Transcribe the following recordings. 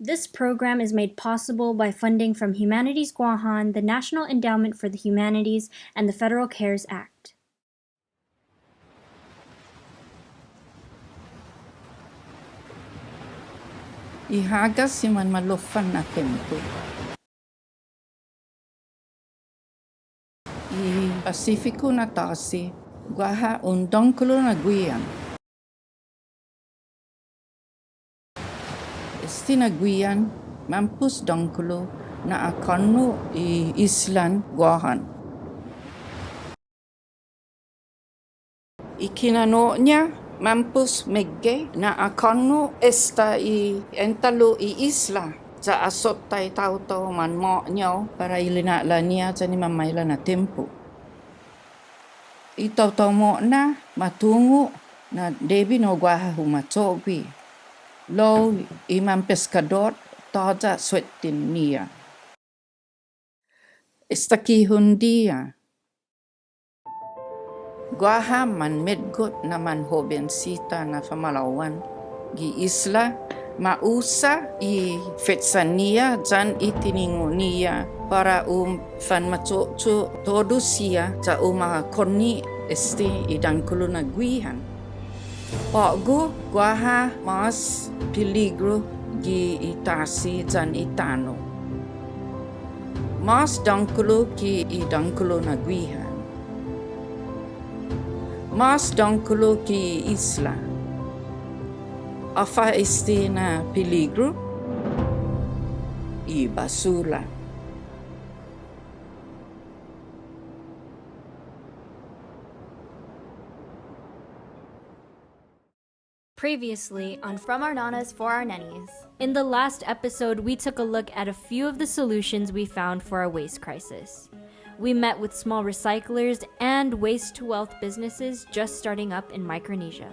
This program is made possible by funding from Humanities Guahan, the National Endowment for the Humanities, and the Federal CARES Act. Ihagas si Manmalofan na tempo. I Pasifiko na tasi, guaha undongkulo na guian. Esti na guian, mampus dongkulo na akonu I islan guahan. Ikinanonya mampus megge na akonu esta I entalo I isla. Sa asot tay tao man mo nyo para ilina la niya sa ni Manmamaila na tempo. Itaw mo na matungo na debi no guaha humatsobi. Lo imam pescador toda swetin niya. Istaki hundia. Guaha man medgot na man hobensita na famalawan. Gi isla mausa I fetsania jan itiningo niya para fan macoco todo siya sa mga koni esti idangkulo na guihan. Pogo guaha mas peligro gi itasi jan itano. Mas dangkulo ki idangkulo na guihan. Mas dangkulo ki isla. Afa esti na peligro I basura. Previously on From Our Nonas for Our Nenis. In the last episode, we took a look at a few of the solutions we found for our waste crisis. We met with small recyclers and waste-to-wealth businesses just starting up in Micronesia.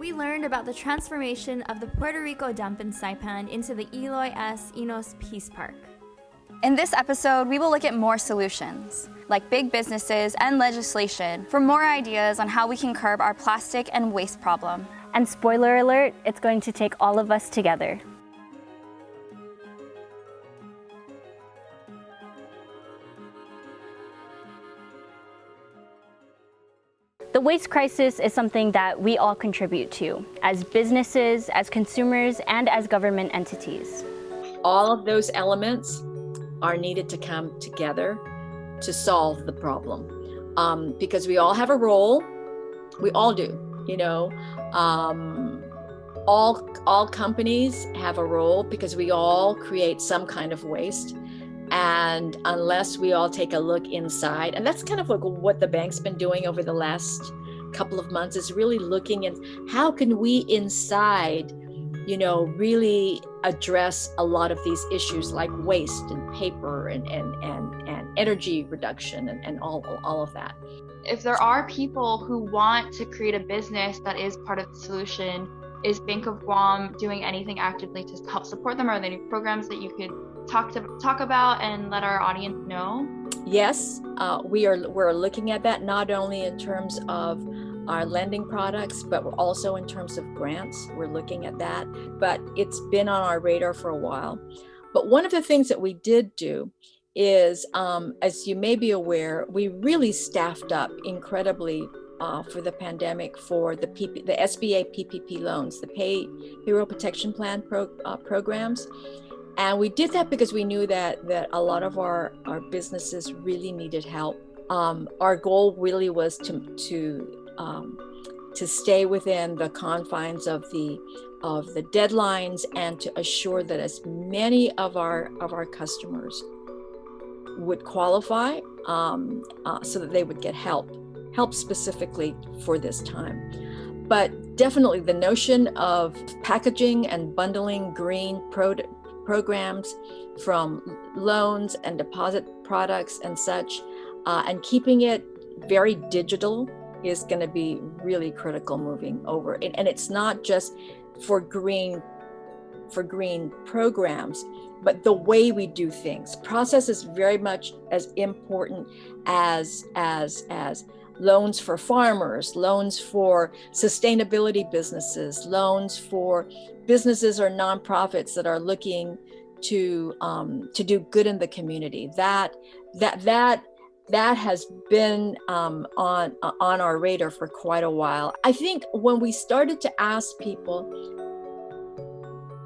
We learned about the transformation of the Puerto Rico dump in Saipan into the Eloy S. Enos Peace Park. In this episode, we will look at more solutions, like big businesses and legislation, for more ideas on how we can curb our plastic and waste problem. And spoiler alert, it's going to take all of us together. The waste crisis is something that we all contribute to, as businesses, as consumers, and as government entities. All of those elements are needed to come together to solve the problem. Because we all have a role, we all do, all companies have a role because we all create some kind of waste. And unless we all take a look inside, and that's kind of like what the bank's been doing over the last couple of months, is really looking at how can we inside, really address a lot of these issues like waste and paper and energy reduction and all of that. If there are people who want to create a business that is part of the solution, is Bank of Guam doing anything actively to help support them? Are there any programs that you could talk about and let our audience know? Yes, we're looking at that, not only in terms of our lending products, but also in terms of grants. We're looking at that, but it's been on our radar for a while. But one of the things that we did do is, as you may be aware, we really staffed up incredibly for the pandemic for the SBA PPP loans, the Payroll Protection Plan programs. And we did that because we knew that a lot of our businesses really needed help. Our goal really was to stay within the confines of the deadlines and to assure that as many of our customers would qualify so that they would get help specifically for this time. But definitely the notion of packaging and bundling green programs from loans and deposit products and such, and keeping it very digital is going to be really critical moving over. And it's not just for green programs, but the way we do things. Process is very much as important as loans for farmers, loans for sustainability businesses, loans for businesses or nonprofits that are looking to do good in the community. That has been on our radar for quite a while. I think when we started to ask people,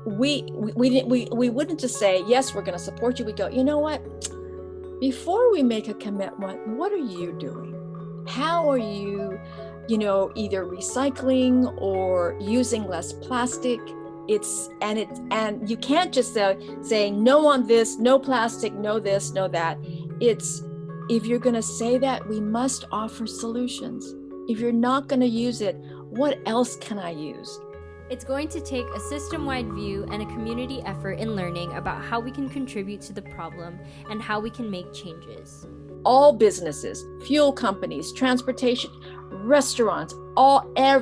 we wouldn't just say, yes, we're going to support you. We go, you know what? Before we make a commitment, what are you doing? How are you, either recycling or using less plastic? And you can't just say no on this, no plastic, no this, no that. If you're going to say that, we must offer solutions. If you're not going to use it, what else can I use? It's going to take a system-wide view and a community effort in learning about how we can contribute to the problem and how we can make changes. All businesses, fuel companies, transportation, restaurants, the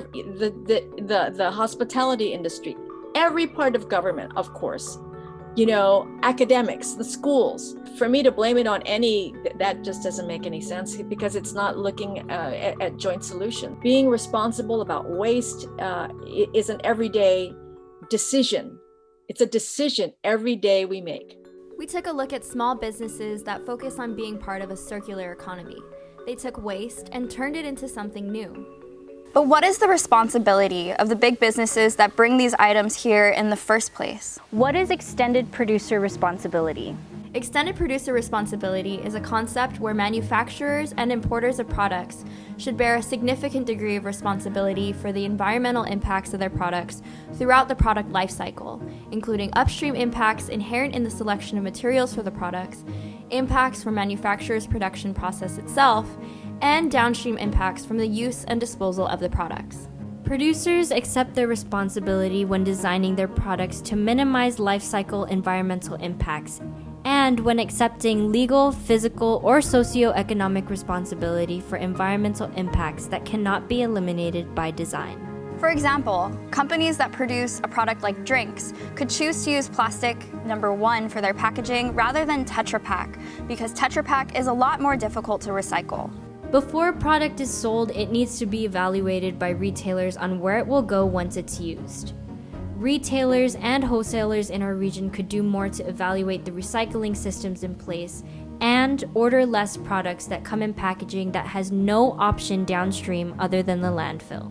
hospitality industry, every part of government, of course, academics, the schools. For me to blame it on any, that just doesn't make any sense, because it's not looking at joint solution. Being responsible about waste is an everyday decision. It's a decision every day we make. We took a look at small businesses that focus on being part of a circular economy. They took waste and turned it into something new. But what is the responsibility of the big businesses that bring these items here in the first place? What is extended producer responsibility? Extended producer responsibility is a concept where manufacturers and importers of products should bear a significant degree of responsibility for the environmental impacts of their products throughout the product life cycle, including upstream impacts inherent in the selection of materials for the products, impacts from manufacturer's production process itself, and downstream impacts from the use and disposal of the products. Producers accept their responsibility when designing their products to minimize life cycle environmental impacts, and when accepting legal, physical, or socioeconomic responsibility for environmental impacts that cannot be eliminated by design. For example, companies that produce a product like drinks could choose to use plastic #1 for their packaging rather than Tetra Pak, because Tetra Pak is a lot more difficult to recycle. Before a product is sold, it needs to be evaluated by retailers on where it will go once it's used. Retailers and wholesalers in our region could do more to evaluate the recycling systems in place and order less products that come in packaging that has no option downstream other than the landfill.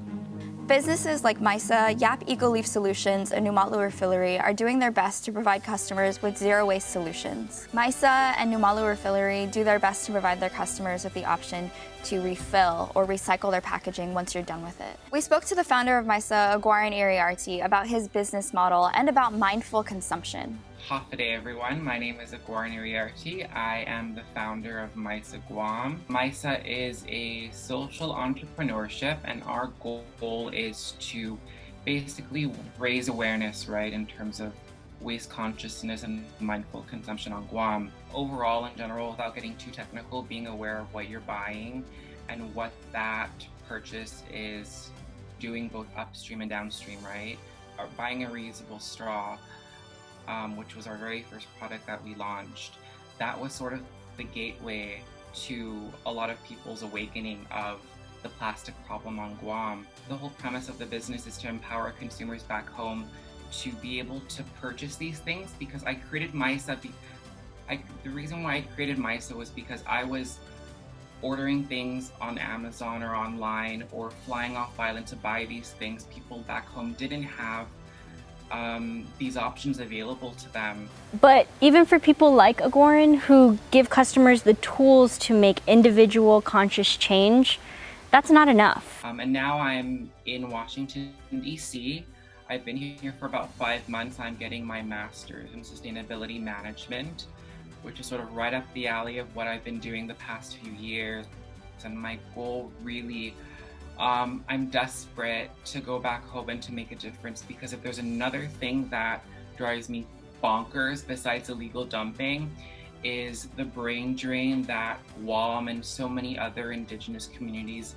Businesses like MISA, Yap Eco-Leaf Solutions, and Numalu Refillery are doing their best to provide customers with zero-waste solutions. MISA and Numalu Refillery do their best to provide their customers with the option to refill or recycle their packaging once you're done with it. We spoke to the founder of MISA, Aguaran Iriarty, about his business model and about mindful consumption. Hafa everyone, my name is Aguaran Iriarty. I am the founder of MISA Guam. MISA is a social entrepreneurship, and our goal is to basically raise awareness, right, in terms of waste consciousness and mindful consumption on Guam. Overall, in general, without getting too technical, being aware of what you're buying and what that purchase is doing both upstream and downstream, right? Buying a reusable straw, which was our very first product that we launched, that was sort of the gateway to a lot of people's awakening of the plastic problem on Guam. The whole premise of the business is to empower consumers back home to be able to purchase these things, because I created MISA. The reason why I created MISA was because I was ordering things on Amazon or online or flying off island to buy these things. People back home didn't have these options available to them. But even for people like Aguaran, who give customers the tools to make individual conscious change, that's not enough. And now I'm in Washington, D.C. I've been here for about 5 months. I'm getting my master's in sustainability management, which is sort of right up the alley of what I've been doing the past few years. And my goal really, I'm desperate to go back home and to make a difference, because if there's another thing that drives me bonkers besides illegal dumping, is the brain drain that Guam and so many other indigenous communities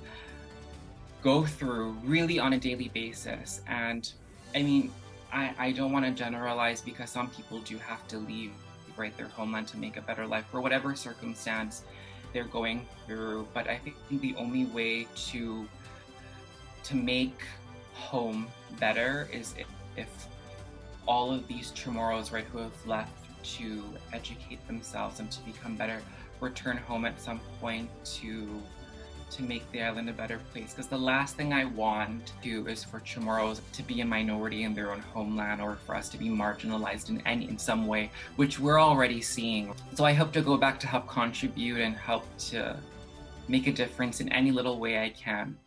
go through really on a daily basis. And I mean, I don't want to generalize, because some people do have to leave, right, their homeland to make a better life for whatever circumstance they're going through. But I think the only way to make home better is if all of these tomorrows, right, who have left to educate themselves and to become better, return home at some point to make the island a better place. Because the last thing I want to do is for Chamorros to be a minority in their own homeland, or for us to be marginalized in some way, which we're already seeing. So I hope to go back to help contribute and help to make a difference in any little way I can.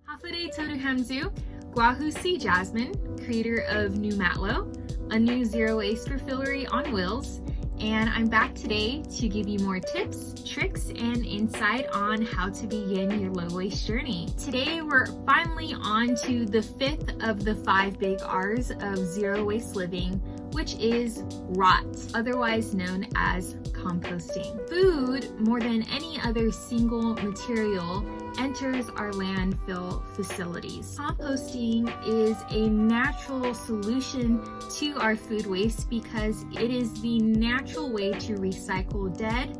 Hafide Toduhamzu, Guahusi Jasmine, creator of New Matlo, a new zero-waste refillery on wheels, and I'm back today to give you more tips, tricks, and insight on how to begin your low-waste journey. Today, we're finally on to the 5th of the 5 big R's of zero-waste living, which is rot, otherwise known as composting. Food, more than any other single material, enters our landfill facilities. Composting is a natural solution to our food waste because it is the natural way to recycle dead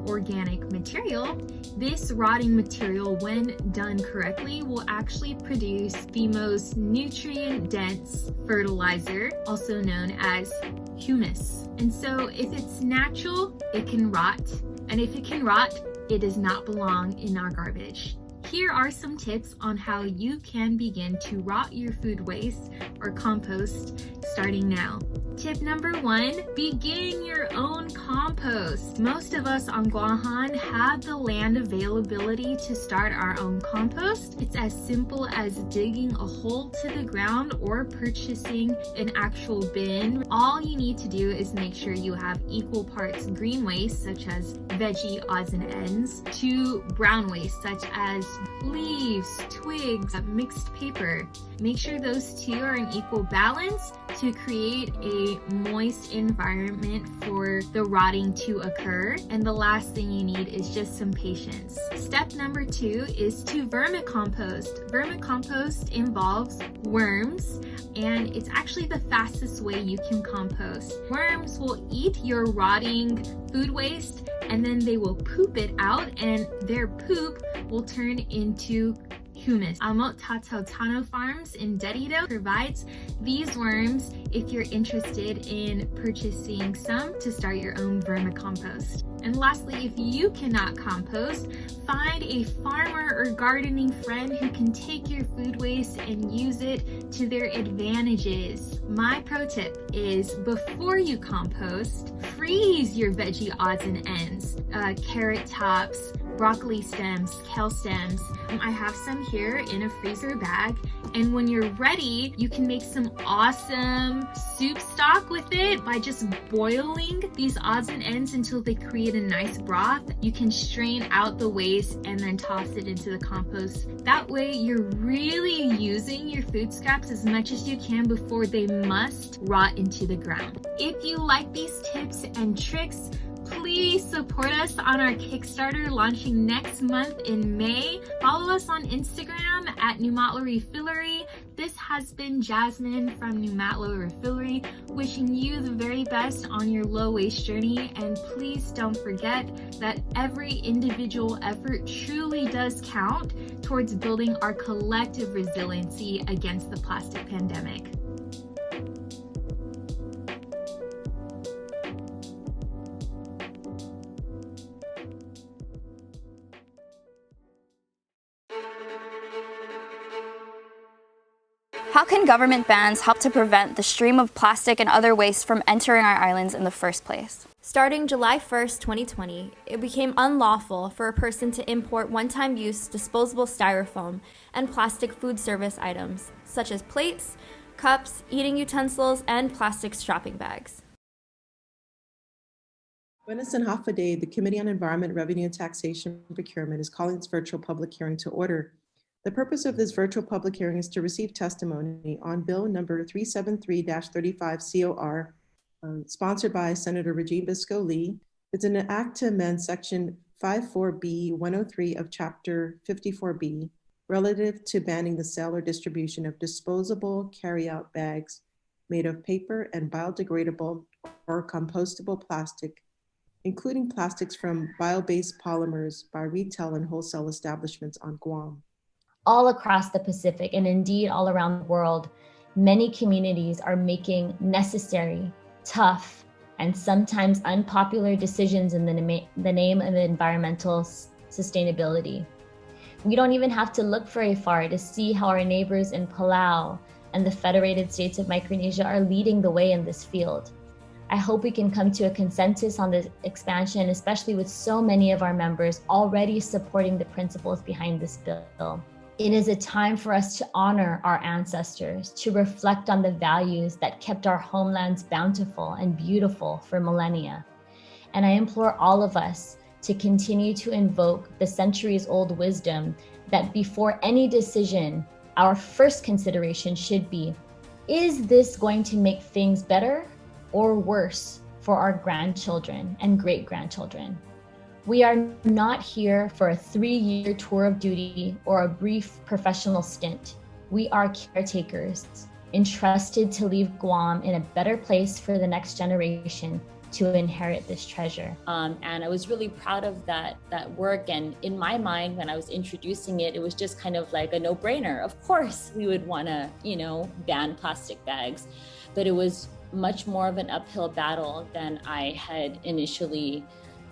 organic material. This rotting material, when done correctly, will actually produce the most nutrient-dense fertilizer, also known as humus. And so if it's natural, it can rot. And if it can rot, it does not belong in our garbage. Here are some tips on how you can begin to rot your food waste or compost starting now. Tip number 1, begin your own compost. Most of us on Guahan have the land availability to start our own compost. It's as simple as digging a hole to the ground or purchasing an actual bin. All you need to do is make sure you have equal parts green waste, such as veggie odds and ends, to brown waste, such as leaves, twigs, mixed paper. Make sure those two are in equal balance to create a moist environment for the rotting to occur. And the last thing you need is just some patience. Step number 2 is to vermicompost. Vermicompost involves worms, and it's actually the fastest way you can compost. Worms will eat your rotting food waste, and then they will poop it out, and their poop will turn into humus. Amot Tatautano Farms in Dedido provides these worms if you're interested in purchasing some to start your own vermicompost. And lastly, if you cannot compost, find a farmer or gardening friend who can take your food waste and use it to their advantages. My pro tip is, before you compost, freeze your veggie odds and ends, carrot tops, broccoli stems, kale stems. I have some here in a freezer bag, and when you're ready, you can make some awesome soup stock with it by just boiling these odds and ends until they create a nice broth. You can strain out the waste and then toss it into the compost. That way you're really using your food scraps as much as you can before they must rot into the ground. If you like these tips and tricks, please support us on our Kickstarter launching next month in May. Follow us on Instagram at New Matlo Refillery. This has been Jasmine from New Matlo Refillery, wishing you the very best on your low waste journey. And please don't forget that every individual effort truly does count towards building our collective resiliency against the plastic pandemic. How can government bans help to prevent the stream of plastic and other waste from entering our islands in the first place? Starting July 1st, 2020, it became unlawful for a person to import one-time use disposable styrofoam and plastic food service items, such as plates, cups, eating utensils, and plastic shopping bags. Buenas and half a day, the Committee on Environment, Revenue, and Taxation and Procurement is calling its virtual public hearing to order. The purpose of this virtual public hearing is to receive testimony on Bill number 373-35 COR, sponsored by Senator Regine Biscoe Lee. It's an act to amend Section 54B 103 of Chapter 54B relative to banning the sale or distribution of disposable carry-out bags made of paper and biodegradable or compostable plastic, including plastics from bio-based polymers by retail and wholesale establishments on Guam. All across the Pacific, and indeed all around the world, many communities are making necessary, tough, and sometimes unpopular decisions in the name of environmental sustainability. We don't even have to look very far to see how our neighbors in Palau and the Federated States of Micronesia are leading the way in this field. I hope we can come to a consensus on this expansion, especially with so many of our members already supporting the principles behind this bill. It is a time for us to honor our ancestors, to reflect on the values that kept our homelands bountiful and beautiful for millennia. And I implore all of us to continue to invoke the centuries-old wisdom that before any decision, our first consideration should be, is this going to make things better or worse for our grandchildren and great-grandchildren? We are not here for a 3-year tour of duty or a brief professional stint. We are caretakers, entrusted to leave Guam in a better place for the next generation to inherit this treasure. And I was really proud of that work. And in my mind, when I was introducing it, it was just kind of like a no-brainer. Of course, we would want to, ban plastic bags, but it was much more of an uphill battle than I had initially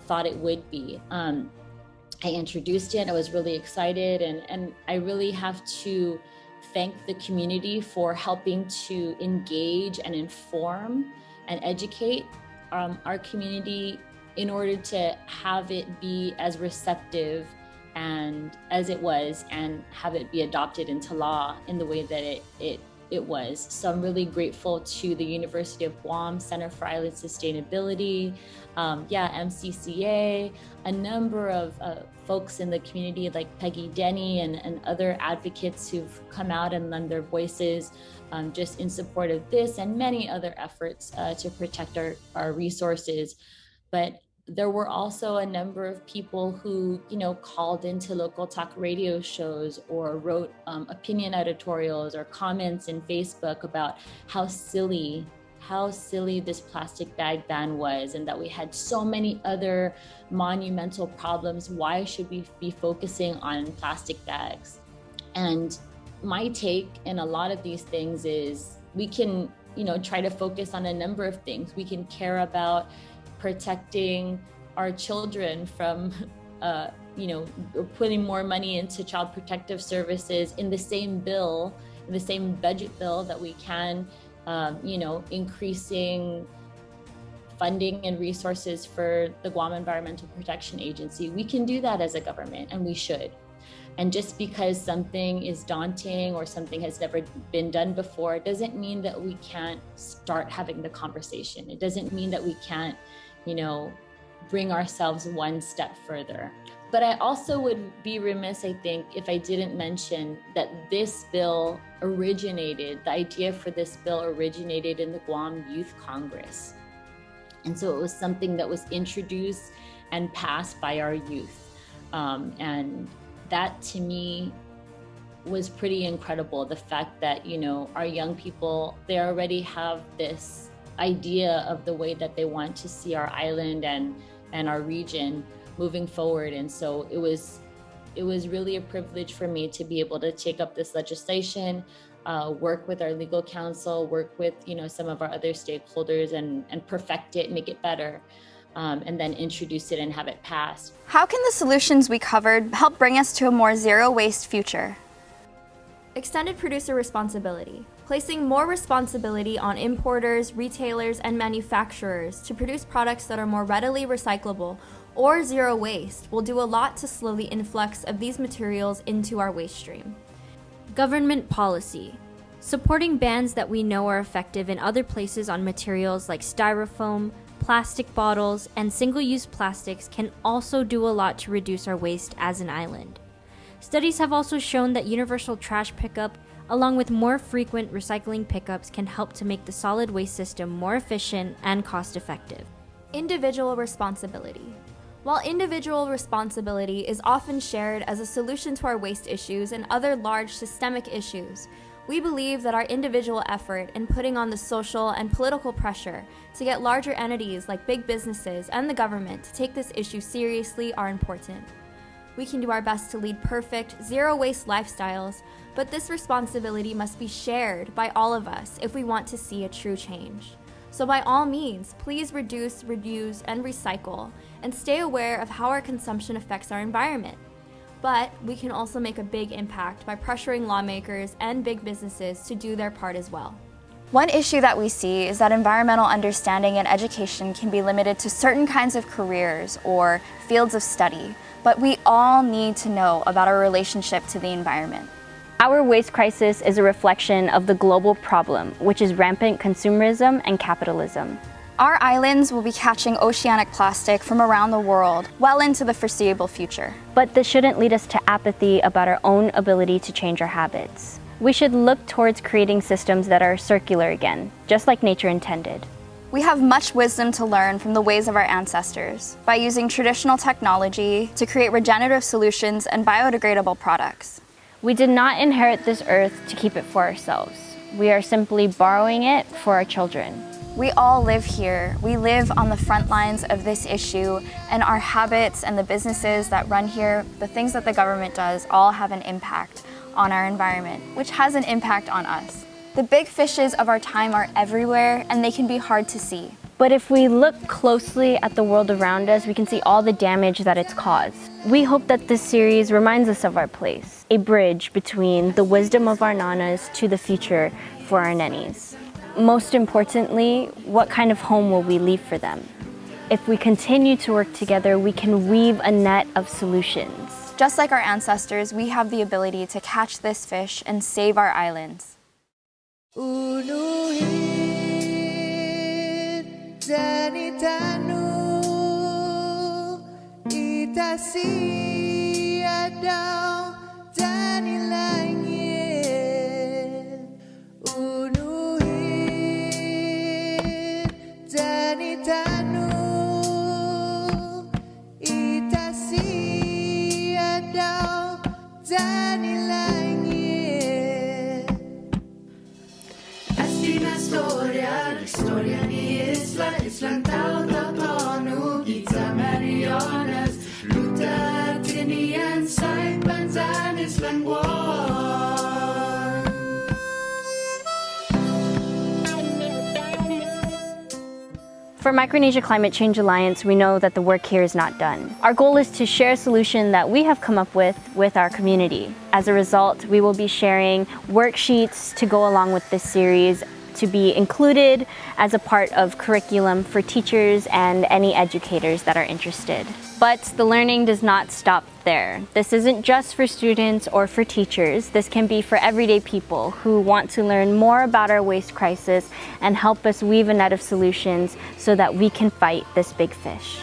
thought it would be. I introduced it, I was really excited, and I really have to thank the community for helping to engage and inform and educate our community in order to have it be as receptive and as it was, and have it be adopted into law in the way that it was. So I'm really grateful to the University of Guam Center for Island Sustainability, MCCA, a number of folks in the community like Peggy Denny and other advocates who've come out and lend their voices just in support of this and many other efforts to protect our resources. But there were also a number of people who, called into local talk radio shows or wrote opinion editorials or comments in Facebook about how silly this plastic bag ban was, and that we had so many other monumental problems. Why should we be focusing on plastic bags? And my take in a lot of these things is we can, try to focus on a number of things. We can care about protecting our children from, putting more money into child protective services in the same budget bill that we can, increasing funding and resources for the Guam Environmental Protection Agency. We can do that as a government, and we should. And just because something is daunting or something has never been done before doesn't mean that we can't start having the conversation. It doesn't mean that we can't, bring ourselves one step further. But I also would be remiss, I think, if I didn't mention that this bill the idea for this bill originated in the Guam Youth Congress. And so it was something that was introduced and passed by our youth. And that to me was pretty incredible. The fact that, our young people, they already have this idea of the way that they want to see our island and our region moving forward. And so it was really a privilege for me to be able to take up this legislation, work with our legal counsel, work with some of our other stakeholders and perfect it, make it better, and then introduce it and have it passed. How can the solutions we covered help bring us to a more zero-waste future? Extended producer responsibility, placing more responsibility on importers, retailers, and manufacturers to produce products that are more readily recyclable or zero waste will do a lot to slow the influx of these materials into our waste stream. Government policy. Supporting bans that we know are effective in other places on materials like styrofoam, plastic bottles, and single-use plastics can also do a lot to reduce our waste as an island. Studies have also shown that universal trash pickup, along with more frequent recycling pickups, can help to make the solid waste system more efficient and cost-effective. Individual responsibility. While individual responsibility is often shared as a solution to our waste issues and other large systemic issues, we believe that our individual effort in putting on the social and political pressure to get larger entities like big businesses and the government to take this issue seriously are important. We can do our best to lead perfect, zero-waste lifestyles, but this responsibility must be shared by all of us if we want to see a true change. So by all means, please reduce, reuse, and recycle, and stay aware of how our consumption affects our environment. But we can also make a big impact by pressuring lawmakers and big businesses to do their part as well. One issue that we see is that environmental understanding and education can be limited to certain kinds of careers or fields of study, but we all need to know about our relationship to the environment. Our waste crisis is a reflection of the global problem, which is rampant consumerism and capitalism. Our islands will be catching oceanic plastic from around the world well into the foreseeable future. But this shouldn't lead us to apathy about our own ability to change our habits. We should look towards creating systems that are circular again, just like nature intended. We have much wisdom to learn from the ways of our ancestors by using traditional technology to create regenerative solutions and biodegradable products. We did not inherit this earth to keep it for ourselves. We are simply borrowing it for our children. We all live here. We live on the front lines of this issue, and our habits and the businesses that run here, the things that the government does, all have an impact on our environment, which has an impact on us. The big fishes of our time are everywhere, and they can be hard to see. But if we look closely at the world around us, we can see all the damage that it's caused. We hope that this series reminds us of our place, a bridge between the wisdom of our Nonas to the future for our Nenis. Most importantly, what kind of home will we leave for them? If we continue to work together, we can weave a net of solutions. Just like our ancestors, we have the ability to catch this fish and save our islands. Dani tanu itasi adau dani langit unuhin dani tanu itasi adau dani langit. Así la historia ni Island tau kita Marianas luta tinian sai panzan Island war. For Micronesia Climate Change Alliance, we know that the work here is not done. Our goal is to share a solution that we have come up with our community. As a result, we will be sharing worksheets to go along with this series to be included as a part of curriculum for teachers and any educators that are interested. But the learning does not stop there. This isn't just for students or for teachers. This can be for everyday people who want to learn more about our waste crisis and help us weave a net of solutions so that we can fight this big fish.